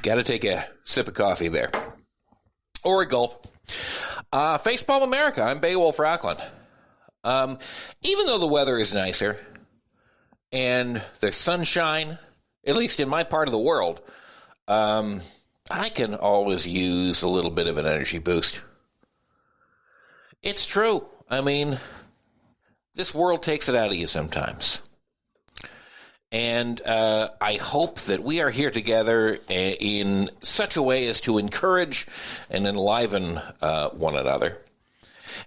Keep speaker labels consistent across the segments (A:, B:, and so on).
A: Got to take a sip of coffee there. Or a gulp. Facepalm America. I'm Beowulf Rockland. Even though the weather is nicer and there's sunshine, at least in my part of the world, I can always use a little bit of an energy boost. It's true. I mean, this world takes it out of you sometimes. And I hope that we are here together in such a way as to encourage and enliven one another.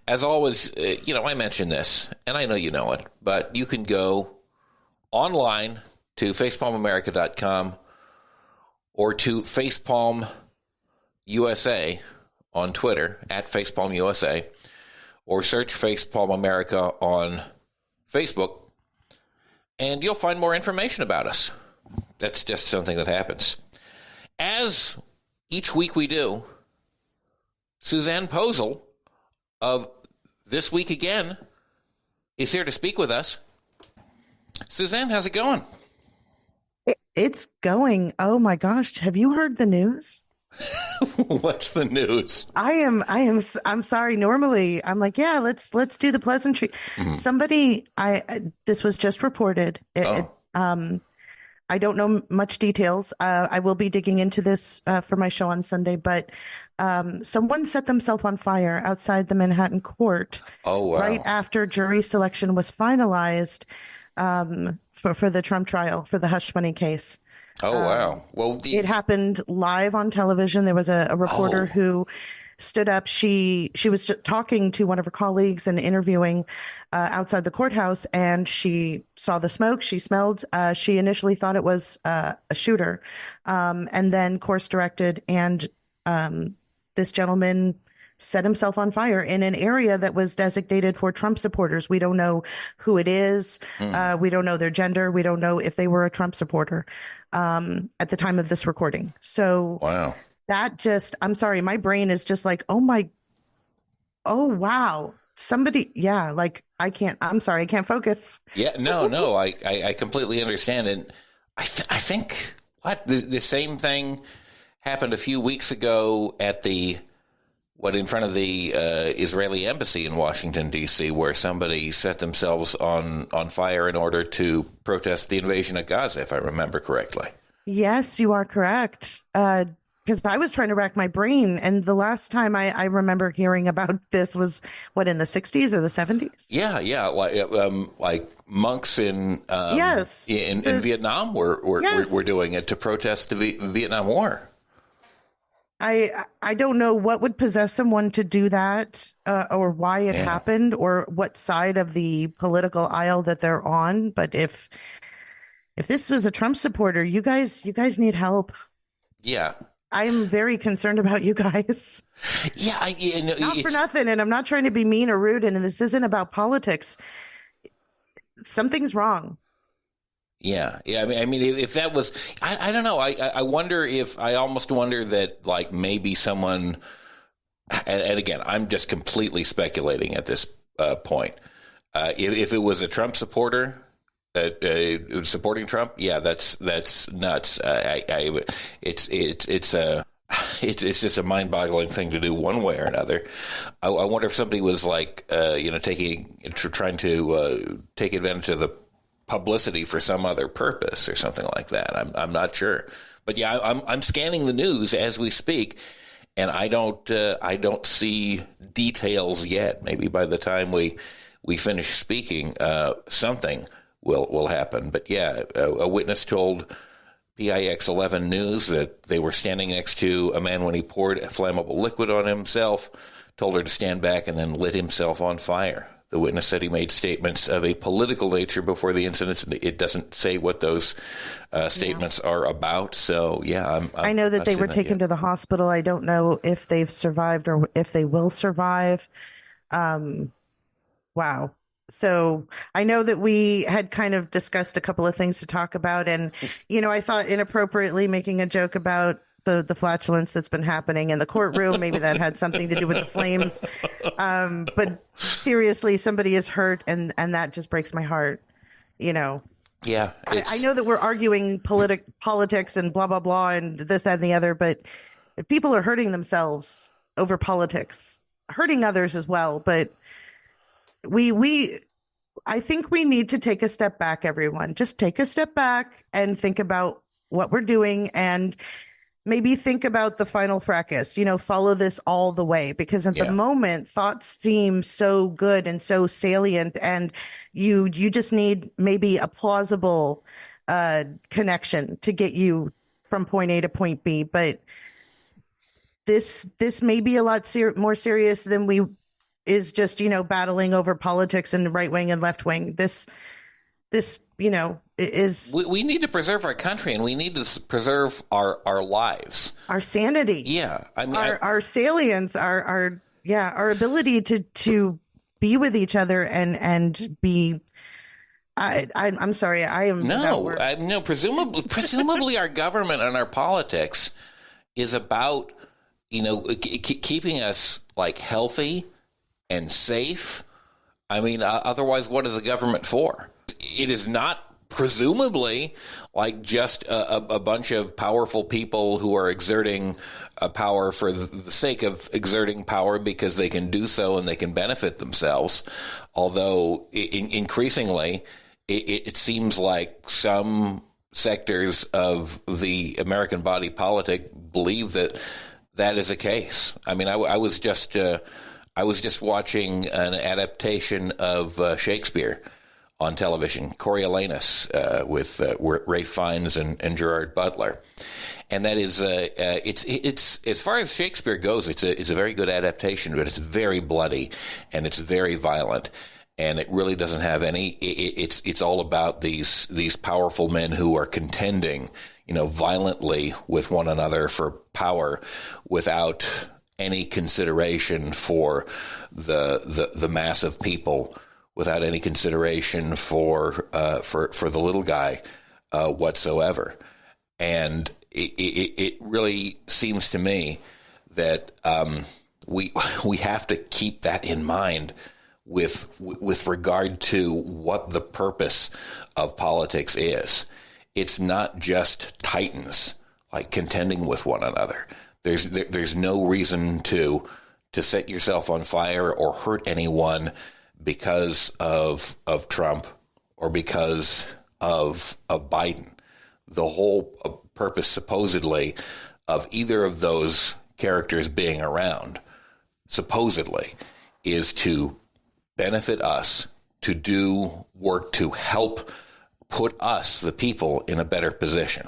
A: As always, I mention this, and I know you know it, but you can go online to facepalmamerica.com or to Facepalm USA on Twitter, at Facepalm USA, or search Facepalm America on Facebook, and you'll find more information about us. That's just something that happens. As each week we do, Susanne Posel of This Week Again is here to speak with us. Suzanne, how's it going?
B: It's going. Oh my gosh. Have you heard the news?
A: What's the news?
B: I'm sorry. Normally I'm like, yeah, let's do the pleasantry. Mm-hmm. This was just reported. I don't know much details. I will be digging into this for my show on Sunday, but someone set themselves on fire outside the Manhattan court.
A: Oh, wow.
B: Right after jury selection was finalized for the Trump trial, for the hush money case.
A: Oh, wow. Well,
B: it happened live on television. There was a reporter who stood up. She was talking to one of her colleagues and interviewing outside the courthouse, and she saw the smoke. She smelled. She initially thought it was a shooter, and then course directed, and this gentleman set himself on fire in an area that was designated for Trump supporters. We don't know who it is. We don't know their gender. We don't know if they were a Trump supporter at the time of this recording. So
A: wow.
B: I'm sorry, my brain is just like, oh wow. Somebody, yeah, like I'm sorry, I can't focus.
A: Yeah, no, I completely understand. And I think the same thing happened a few weeks ago at in front of the Israeli embassy in Washington, D.C., where somebody set themselves on fire in order to protest the invasion of Gaza, if I remember correctly.
B: Yes, you are correct. Because I was trying to rack my brain, and the last time I remember hearing about this was, in the 60s or the 70s?
A: Yeah, like monks in Vietnam were doing it to protest the Vietnam War.
B: I don't know what would possess someone to do that, or why it happened, or what side of the political aisle that they're on. But if this was a Trump supporter, you guys need help.
A: Yeah.
B: I'm very concerned about you guys.
A: Yeah.
B: Not for nothing. And I'm not trying to be mean or rude. And this isn't about politics. Something's wrong.
A: Yeah. I mean, if that was, I don't know. I almost wonder that, like, maybe someone, and again, I'm just completely speculating at this point. If it was a Trump supporter supporting Trump, yeah, that's nuts. It's just a mind-boggling thing to do one way or another. I wonder if somebody was like, trying to take advantage of the publicity for some other purpose or something like that. I'm not sure, but yeah, I'm scanning the news as we speak, and I don't see details yet. Maybe by the time we finish speaking, something will happen. But yeah, a witness told PIX 11 News that they were standing next to a man when he poured a flammable liquid on himself, told her to stand back, and then lit himself on fire. The witness said he made statements of a political nature before the incidents. It doesn't say what those statements are about. So, yeah,
B: I know that they were taken to the hospital. I don't know if they've survived or if they will survive. Wow. So I know that we had kind of discussed a couple of things to talk about. And, I thought inappropriately making a joke about the flatulence that's been happening in the courtroom. Maybe that had something to do with the flames. But seriously, somebody is hurt, and that just breaks my heart,
A: Yeah.
B: I know that we're arguing politics and blah, blah, blah, and this, that, and the other, but if people are hurting themselves over politics, hurting others as well. But I think we need to take a step back, everyone. Just take a step back and think about what we're doing, and maybe think about the final fracas, follow this all the way, because at the moment thoughts seem so good and so salient, and you just need maybe a plausible connection to get you from point A to point B. But this may be a lot more serious than we is just, battling over politics and right wing and left wing. This is.
A: We need to preserve our country, and we need to preserve our lives, our
B: sanity.
A: Yeah, I mean,
B: our salience, our ability to be with each other and be. I'm sorry, I am
A: no. Presumably, our government and our politics is about keeping us like healthy and safe. I mean, otherwise, what is the government for? It is not presumably like just a bunch of powerful people who are exerting power for the sake of exerting power because they can do so and they can benefit themselves. Although increasingly, it seems like some sectors of the American body politic believe that is a case. I mean, I was just watching an adaptation of Shakespeare on television, Coriolanus, with Ralph Fiennes and Gerard Butler, and that is it's as far as Shakespeare goes, it's a very good adaptation, but it's very bloody and it's very violent, and it really doesn't have any. It's all about these powerful men who are contending, violently with one another for power, without any consideration for the mass of people, without any consideration for the little guy whatsoever. And it really seems to me that we have to keep that in mind with regard to what the purpose of politics is. It's not just titans like contending with one another. There's no reason to set yourself on fire or hurt anyone because of Trump or because of Biden. The whole purpose, supposedly, of either of those characters being around, supposedly, is to benefit us, to do work to help put us, the people, in a better position.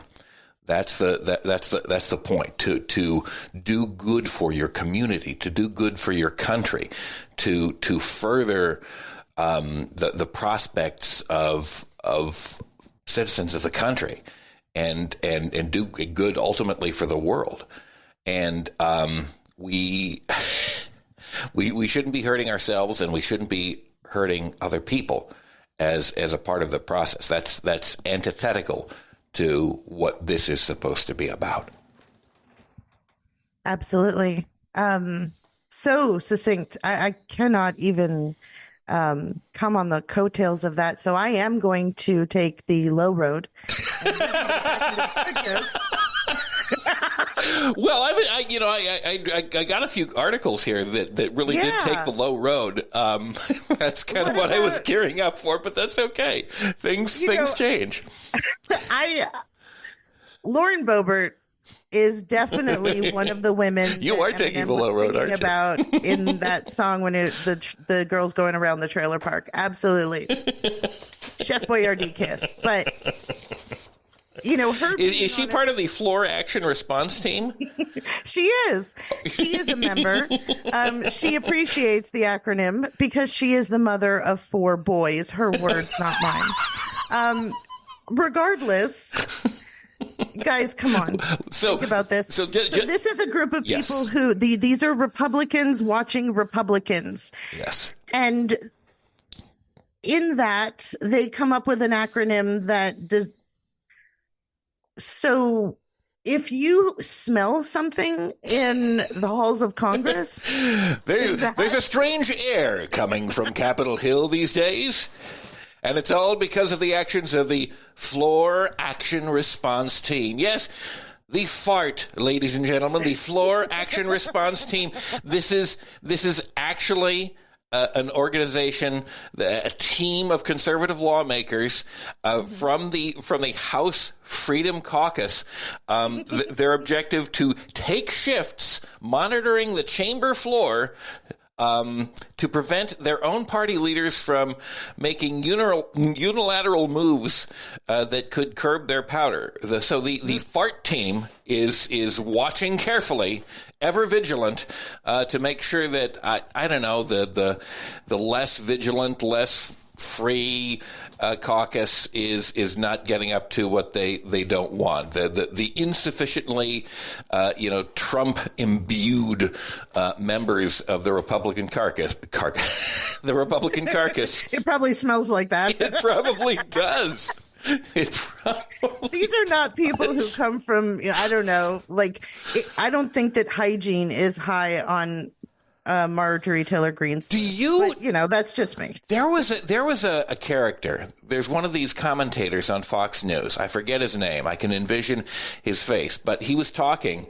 A: That's the point, to do good for your community, to do good for your country, to further the prospects of citizens of the country, and do good ultimately for the world. And we shouldn't be hurting ourselves, and we shouldn't be hurting other people as a part of the process. That's antithetical to what this is supposed to be about.
B: Absolutely. So succinct. I cannot even come on the coattails of that. So I am going to take the low road.
A: Well, I got a few articles here that really did take the low road. That's kind of what I was gearing up for, but that's okay. Things change.
B: Lauren Boebert is definitely one of the women
A: you are taking the low road, aren't you?
B: About in that song when the girls going around the trailer park. Absolutely, Chef Boyardee kiss, but. Her
A: is she part of the floor action response team?
B: She is. She is a member. She appreciates the acronym because she is the mother of 4 boys. Her words, not mine. Regardless, guys, come on. Think about this. So this is a group of people who these are Republicans watching Republicans.
A: Yes.
B: And in that, they come up with an acronym that does. So if you smell something in the halls of Congress,
A: there's a strange air coming from Capitol Hill these days. And it's all because of the actions of the Floor Action Response Team. Yes, the FART, ladies and gentlemen, the Floor Action Response Team. This is actually an organization, a team of conservative lawmakers from the House Freedom Caucus. Their objective to take shifts monitoring the chamber floor to prevent their own party leaders from making unilateral moves that could curb their power. So the FART team is watching carefully, ever vigilant, to make sure that I don't know, the less vigilant, less free caucus is not getting up to what they don't want. The insufficiently Trump imbued members of the Republican carcass. The Republican carcass.
B: It probably smells like that.
A: It probably does.
B: These are not people who come from, I don't know, I don't think that hygiene is high on Marjorie Taylor Greene's.
A: Do you?
B: But, that's just me.
A: There was a character. There's one of these commentators on Fox News. I forget his name. I can envision his face, but he was talking,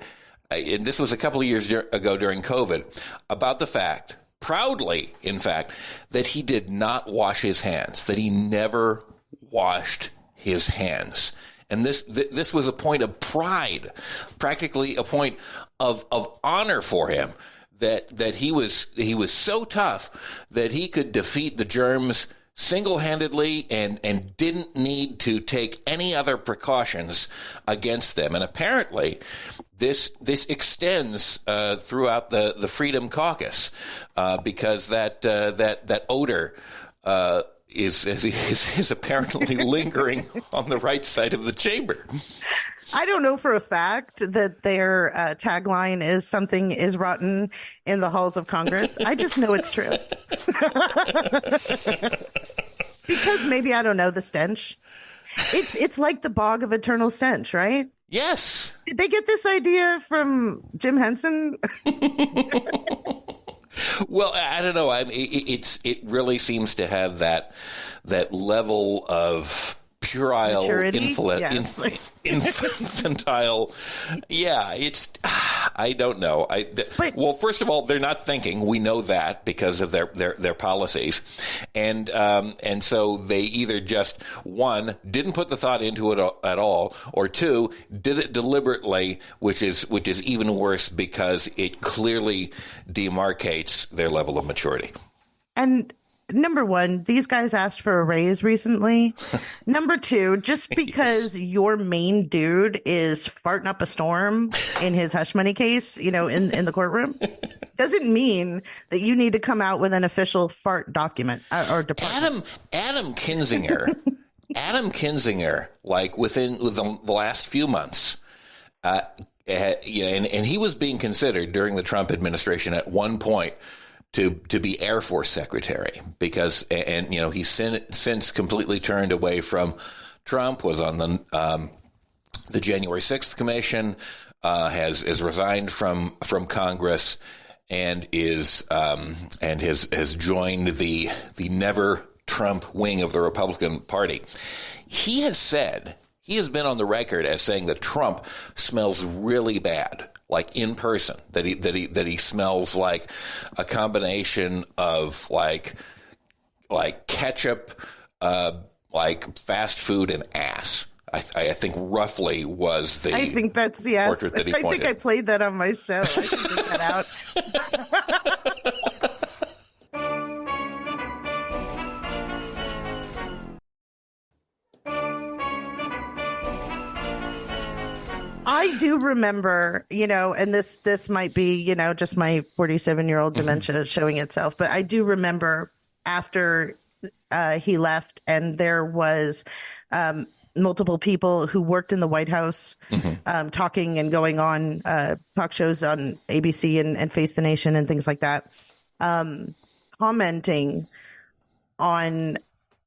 A: and this was a couple of years ago during COVID, about the fact, proudly, in fact, that he did not wash his hands, that he never washed his hands. And this was a point of pride, practically a point of honor for him, that he was so tough that he could defeat the germs single-handedly and didn't need to take any other precautions against them. And apparently this extends throughout the Freedom Caucus because that odor is apparently lingering on the right side of the chamber.
B: I don't know for a fact that their tagline is "something is rotten in the halls of Congress." I just know it's true. Because maybe, I don't know, the stench. It's like the bog of eternal stench, right?
A: Yes.
B: Did they get this idea from Jim Henson?
A: Well, I don't know. It really seems to have that level of puerile, infantile. Yeah, it's. I don't know. Well, first of all, they're not thinking. We know that because of their policies, and so they either just, one, didn't put the thought into it at all, or two, did it deliberately, which is even worse because it clearly demarcates their level of maturity.
B: And number one, these guys asked for a raise recently. Number two, just because your main dude is farting up a storm in his hush money case, in the courtroom, doesn't mean that you need to come out with an official fart document or department.
A: Adam Kinzinger, like within the last few months, and he was being considered during the Trump administration at one point to be Air Force Secretary because he's since completely turned away from Trump, was on the January 6th Commission, has resigned from Congress, and has joined the never Trump wing of the Republican Party. He has been on the record as saying that Trump smells really bad, like in person, that he smells like a combination of like ketchup, like fast food and ass. I think roughly was the portrait that he pointed.
B: I think I played that on my show. I can take that out. I do remember, and this might be, just my 47-year-old dementia showing itself, but I do remember after he left and there was multiple people who worked in the White House talking and going on talk shows on ABC and Face the Nation and things like that, commenting on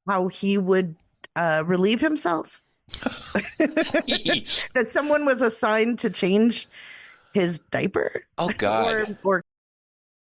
B: how he would relieve himself. That someone was assigned to change his diaper.
A: Oh God!
B: or